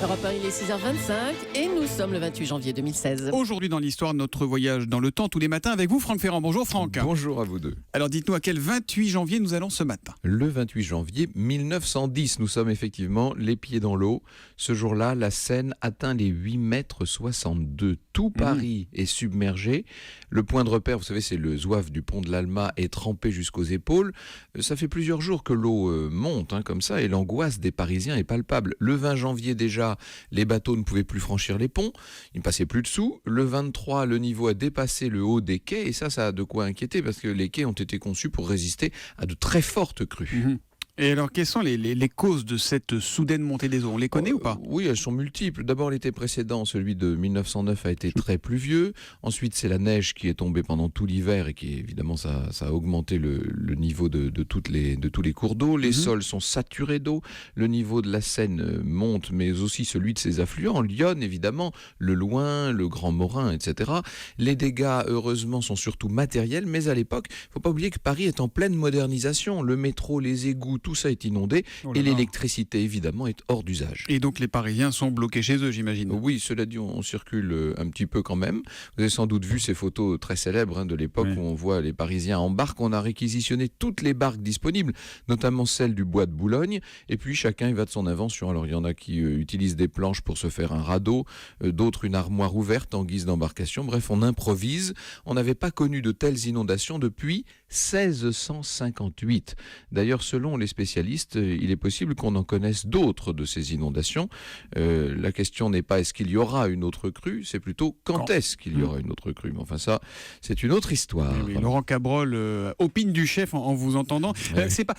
Europe 1, il est 6h25 et nous sommes le 28 janvier 2016. Aujourd'hui dans l'histoire, notre voyage dans le temps tous les matins avec vous, Franck Ferrand. Bonjour Franck. Bonjour à vous deux. Alors dites-nous à quel 28 janvier nous allons ce matin. Le 28 janvier 1910, nous sommes effectivement les pieds dans l'eau. Ce jour-là, la Seine atteint les 8 mètres 62. Tout Paris est submergé. Le point de repère, vous savez, c'est le zouave du pont de l'Alma est trempé jusqu'aux épaules. Ça fait plusieurs jours que l'eau monte comme ça et l'angoisse des Parisiens est palpable. Le 20 janvier déjà, les bateaux ne pouvaient plus franchir les ponts, ils ne passaient plus dessous. Le 23, le niveau a dépassé le haut des quais et ça a de quoi inquiéter parce que les quais ont été conçus pour résister à de très fortes crues. Et alors, quelles sont les causes de cette soudaine montée des eaux? On les connaît ou pas? Oui, elles sont multiples. D'abord, l'été précédent, celui de 1909, a été très pluvieux. Ensuite, c'est la neige qui est tombée pendant tout l'hiver et qui, évidemment, ça a augmenté le niveau de tous les cours d'eau. Les sols sont saturés d'eau. Le niveau de la Seine monte, mais aussi celui de ses affluents. L'Yonne, évidemment, le Loing, le Grand Morin, etc. Les dégâts, heureusement, sont surtout matériels. Mais à l'époque, il ne faut pas oublier que Paris est en pleine modernisation. Le métro, les égouts, tout ça est inondé et l'électricité évidemment est hors d'usage. Et donc les Parisiens sont bloqués chez eux, j'imagine. Oui, cela dit, on circule un petit peu quand même. Vous avez sans doute vu ces photos très célèbres de l'époque où on voit les Parisiens en barque. On a réquisitionné toutes les barques disponibles, notamment celles du bois de Boulogne. Et puis chacun il va de son invention. Alors il y en a qui utilisent des planches pour se faire un radeau, d'autres une armoire ouverte en guise d'embarcation. Bref, on improvise. On n'avait pas connu de telles inondations depuis 1658. D'ailleurs, selon les spécialistes, il est possible qu'on en connaisse d'autres de ces inondations. La question n'est pas est-ce qu'il y aura une autre crue, c'est plutôt quand est-ce qu'il y aura une autre crue. Mais enfin ça, c'est une autre histoire. Oui, Laurent Cabrol opine du chef en vous entendant.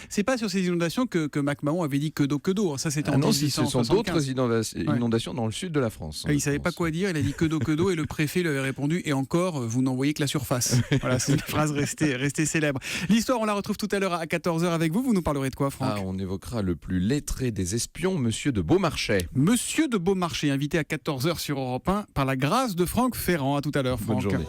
C'est pas sur ces inondations que Mac Mahon avait dit que d'eau. Ça c'était en 1875. Ce sont d'autres inondations dans le sud de la France. Il savait pas quoi dire, il a dit que d'eau et le préfet lui avait répondu et encore, vous n'en voyez que la surface. Voilà, c'est une phrase restée célèbre. L'histoire, on la retrouve tout à l'heure à 14h avec vous. Vous nous parlerez de quoi, Franck? On évoquera le plus lettré des espions, Monsieur de Beaumarchais. Monsieur de Beaumarchais, invité à 14h sur Europe 1 par la grâce de Franck Ferrand. À tout à l'heure, Franck. Bonne journée.